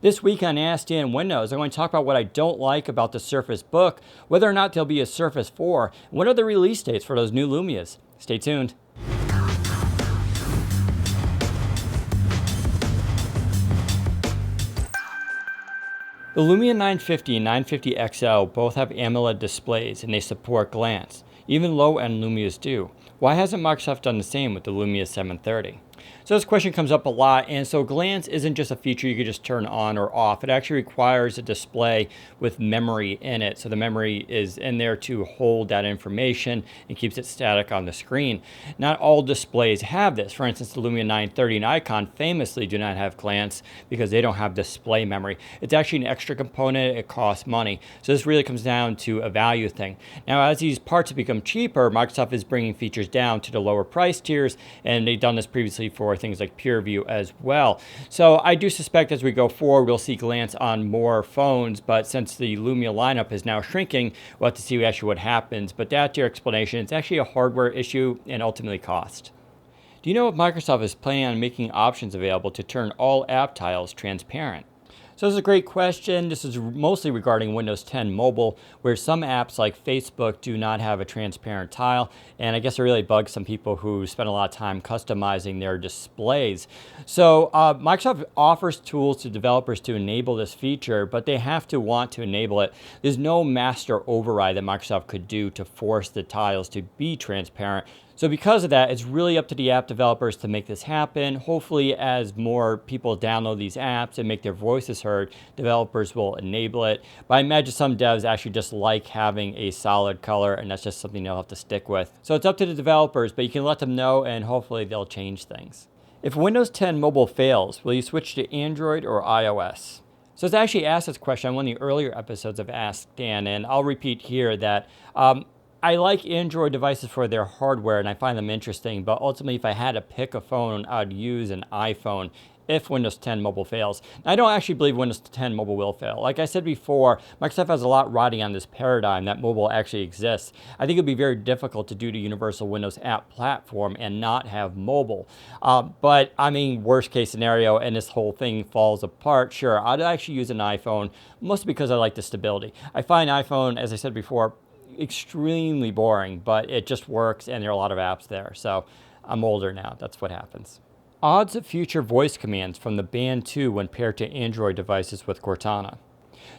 This week on Ask Dan Windows, I'm going to talk about what I don't like about the Surface Book, whether or not there'll be a Surface 4, and what are the release dates for those new Lumias. Stay tuned. The Lumia 950 and 950 XL both have AMOLED displays and they support glance. Even low-end Lumias do. Why hasn't Microsoft done the same with the Lumia 730? So this question comes up a lot, and so glance isn't just a feature you can just turn on or off. It actually requires a display with memory in it. So the memory is in there to hold that information and keeps it static on the screen. Not all displays have this. For instance, the Lumia 930 and Icon famously do not have glance because they don't have display memory. It's actually an extra component. It costs money. So this really comes down to a value thing. Now, as these parts have become cheaper, Microsoft is bringing features down to the lower price tiers, and they've done this previously for things like PureView as well. So I do suspect as we go forward, we'll see glance on more phones, but since the Lumia lineup is now shrinking, we'll have to see actually what happens. But that's your explanation. It's actually a hardware issue and ultimately cost. Do you know if Microsoft is planning on making options available to turn all app tiles transparent? So this is a great question. This is mostly regarding Windows 10 Mobile, where some apps like Facebook do not have a transparent tile. And I guess it really bugs some people who spend a lot of time customizing their displays. So Microsoft offers tools to developers to enable this feature, but they have to want to enable it. There's no master override that Microsoft could do to force the tiles to be transparent. So because of that, it's really up to the app developers to make this happen. Hopefully, as more people download these apps and make their voices heard, developers will enable it. But I imagine some devs actually just like having a solid color, and that's just something they'll have to stick with. So it's up to the developers, but you can let them know, and hopefully they'll change things. If Windows 10 Mobile fails, will you switch to Android or iOS? So it's actually asked this question on one of the earlier episodes of Ask Dan, and I'll repeat here that I like Android devices for their hardware and I find them interesting, but ultimately if I had to pick a phone, I'd use an iPhone if Windows 10 Mobile fails. Now, I don't actually believe Windows 10 Mobile will fail. Like I said before, Microsoft has a lot riding on this paradigm that mobile actually exists. I think it would be very difficult to do the Universal Windows App Platform and not have mobile. But I mean, worst case scenario, and this whole thing falls apart, sure, I'd actually use an iPhone, mostly because I like the stability. I find iPhone, as I said before, extremely boring, but it just works and there are a lot of apps there. So I'm older now. That's what happens. Odds of future voice commands from the Band 2 when paired to Android devices with Cortana.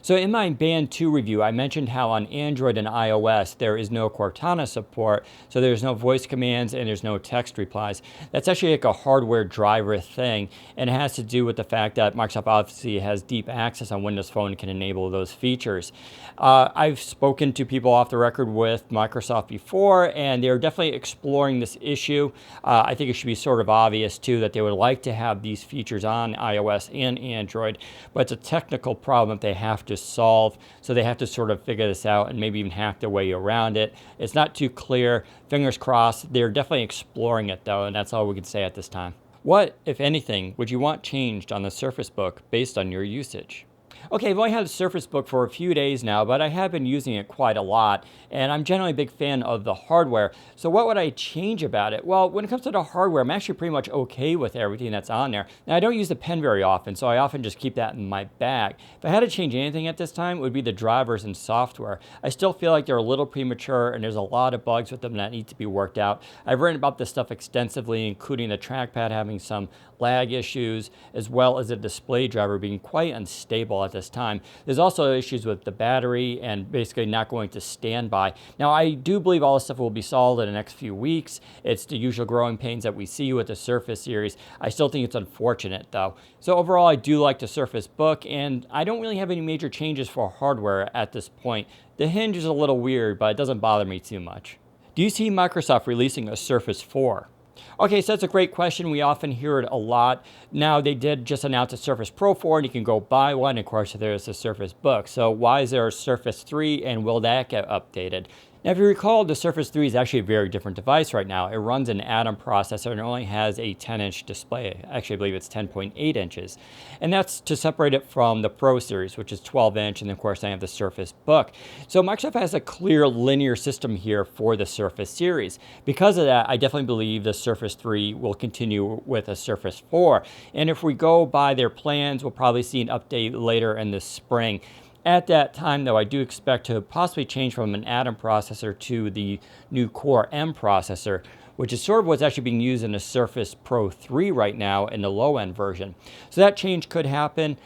So in my Band 2 review, I mentioned how on Android and iOS, there is no Cortana support, so there's no voice commands and there's no text replies. That's actually like a hardware driver thing, and it has to do with the fact that Microsoft obviously has deep access on Windows Phone and can enable those features. I've spoken to people off the record with Microsoft before, and they're definitely exploring this issue. I think it should be sort of obvious, too, that they would like to have these features on iOS and Android, but it's a technical problem that they have to solve, so they have to sort of figure this out and maybe even hack their way around it. It's not too clear. Fingers crossed. They're definitely exploring it, though, and that's all we can say at this time. What, if anything, would you want changed on the Surface Book based on your usage? Okay, I've only had the Surface Book for a few days now, but I have been using it quite a lot, and I'm generally a big fan of the hardware. So what would I change about it? Well, when it comes to the hardware, I'm actually pretty much okay with everything that's on there. Now, I don't use the pen very often, so I often just keep that in my bag. If I had to change anything at this time, it would be the drivers and software. I still feel like they're a little premature, and there's a lot of bugs with them that need to be worked out. I've written about this stuff extensively, including the trackpad having some lag issues, as well as the display driver being quite unstable at this time. There's also issues with the battery and basically not going to standby. Now, I do believe all this stuff will be solved in the next few weeks. It's the usual growing pains that we see with the Surface series. I still think it's unfortunate, though. So overall, I do like the Surface Book, and I don't really have any major changes for hardware at this point. The hinge is a little weird, but it doesn't bother me too much. Do you see Microsoft releasing a Surface 4? Okay, so that's a great question. We often hear it a lot. Now, they did just announce a Surface Pro 4, and you can go buy one. Of course, there's a Surface Book. So why is there a Surface 3, and will that get updated? Now, if you recall, the Surface 3 is actually a very different device right now. It runs an Atom processor and only has a 10-inch display. Actually, I believe it's 10.8 inches. And that's to separate it from the Pro series, which is 12-inch, and of course, I have the Surface Book. So Microsoft has a clear linear system here for the Surface series. Because of that, I definitely believe the Surface 3 will continue with a Surface 4. And if we go by their plans, we'll probably see an update later in the spring. At that time, though, I do expect to possibly change from an Atom processor to the new Core M processor, which is sort of what's actually being used in the Surface Pro 3 right now in the low-end version. So that change could happen.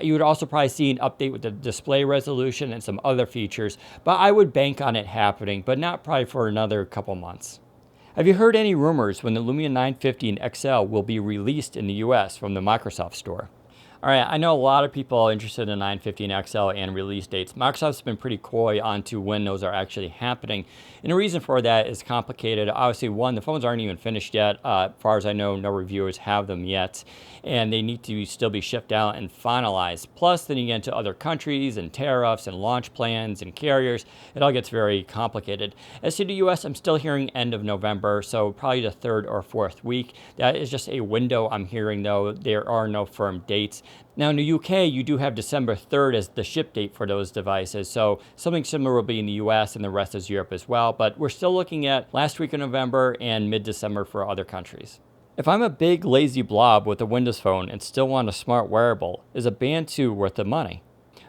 You would also probably see an update with the display resolution and some other features, but I would bank on it happening, but not probably for another couple months. Have you heard any rumors when the Lumia 950 and XL will be released in the US from the Microsoft Store? All right, I know a lot of people are interested in 950 and XL and release dates. Microsoft's been pretty coy onto when those are actually happening. And the reason for that is complicated. Obviously, one, the phones aren't even finished yet. As far as I know, no reviewers have them yet. And they need to still be shipped out and finalized. Plus, then you get into other countries and tariffs and launch plans and carriers. It all gets very complicated. As to the US, I'm still hearing end of November, so probably the 3rd or 4th week. That is just a window I'm hearing, though. There are no firm dates. Now in the UK, you do have December 3rd as the ship date for those devices, so something similar will be in the US and the rest is Europe as well, but we're still looking at last week of November and mid-December for other countries. If I'm a big lazy blob with a Windows Phone and still want a smart wearable, is a Band 2 worth the money?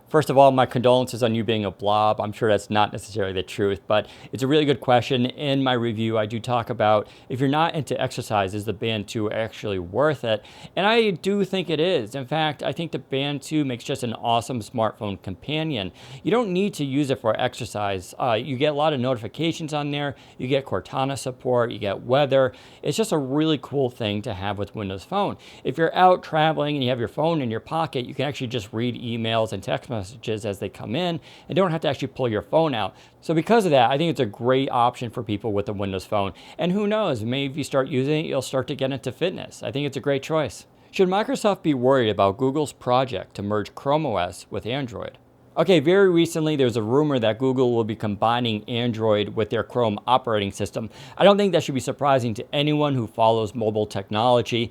First of all, my condolences on you being a blob. I'm sure that's not necessarily the truth, but it's a really good question. In my review, I do talk about if you're not into exercise, is the Band 2 actually worth it? And I do think it is. In fact, I think the Band 2 makes just an awesome smartphone companion. You don't need to use it for exercise. You get a lot of notifications on there. You get Cortana support. You get weather. It's just a really cool thing to have with Windows Phone. If you're out traveling and you have your phone in your pocket, you can actually just read emails and text messages as they come in and don't have to actually pull your phone out. So because of that, I think it's a great option for people with a Windows Phone. And who knows, maybe if you start using it, you'll start to get into fitness. I think it's a great choice. Should Microsoft be worried about Google's project to merge Chrome OS with Android? Okay, very recently there's a rumor that Google will be combining Android with their Chrome operating system. I don't think that should be surprising to anyone who follows mobile technology.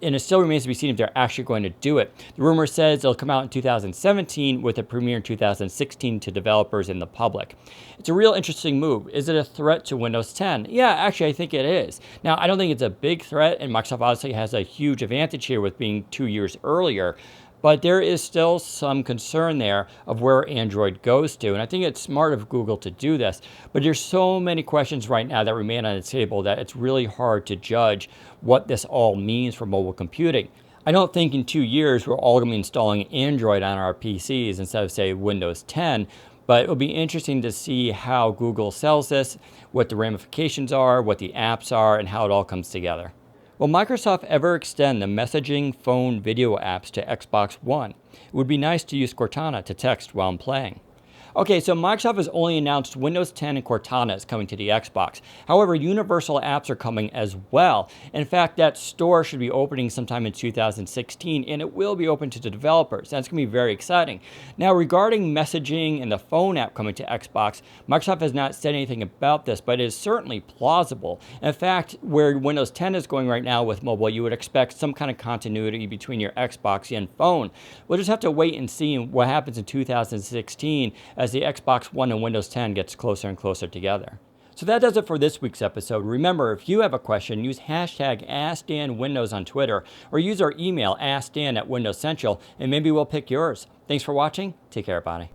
And it still remains to be seen if they're actually going to do it. The rumor says it'll come out in 2017 with a premiere in 2016 to developers and the public. It's a real interesting move. Is it a threat to Windows 10? Yeah, actually, I think it is. Now, I don't think it's a big threat, and Microsoft obviously has a huge advantage here with being 2 years earlier. But there is still some concern there of where Android goes to. And I think it's smart of Google to do this. But there's so many questions right now that remain on the table that it's really hard to judge what this all means for mobile computing. I don't think in 2 years we're all going to be installing Android on our PCs instead of, say, Windows 10. But it'll be interesting to see how Google sells this, what the ramifications are, what the apps are, and how it all comes together. Will Microsoft ever extend the messaging, phone, video apps to Xbox One? It would be nice to use Cortana to text while I'm playing. Okay, so Microsoft has only announced Windows 10 and Cortana is coming to the Xbox. However, universal apps are coming as well. In fact, that store should be opening sometime in 2016, and it will be open to the developers. That's going to be very exciting. Now, regarding messaging and the phone app coming to Xbox, Microsoft has not said anything about this, but it is certainly plausible. In fact, where Windows 10 is going right now with mobile, you would expect some kind of continuity between your Xbox and phone. We'll just have to wait and see what happens in 2016 as the Xbox One and Windows 10 gets closer and closer together. So that does it for this week's episode. Remember, if you have a question, use hashtag AskDanWindows on Twitter or use our email askdan@WindowsCentral and maybe we'll pick yours. Thanks for watching. Take care, everybody.